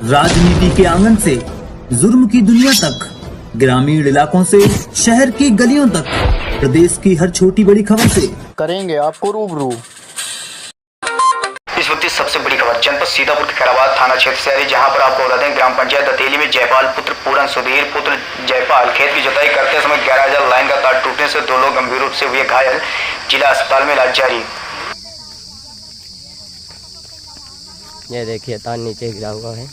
राजनीति के आंगन से जुर्म की दुनिया तक, ग्रामीण इलाकों से शहर की गलियों तक, प्रदेश की हर छोटी बड़ी खबर से करेंगे आपको रूबरू। इस वक्त सबसे बड़ी खबर जनपद सीतापुर के खैराबाद थाना क्षेत्र से आ रही, जहां पर आपको बता दें ग्राम पंचायत दतेली में जयपाल पुत्र पूरन सुधीर पुत्र जयपाल खेत की जुताई करते समय 11,000 लाइन का तार टूटने से 2 लोग गंभीर रूप से हुए घायल, जिला अस्पताल में इलाज जारी। ये देखिए तार नीचे गिरा हुआ है।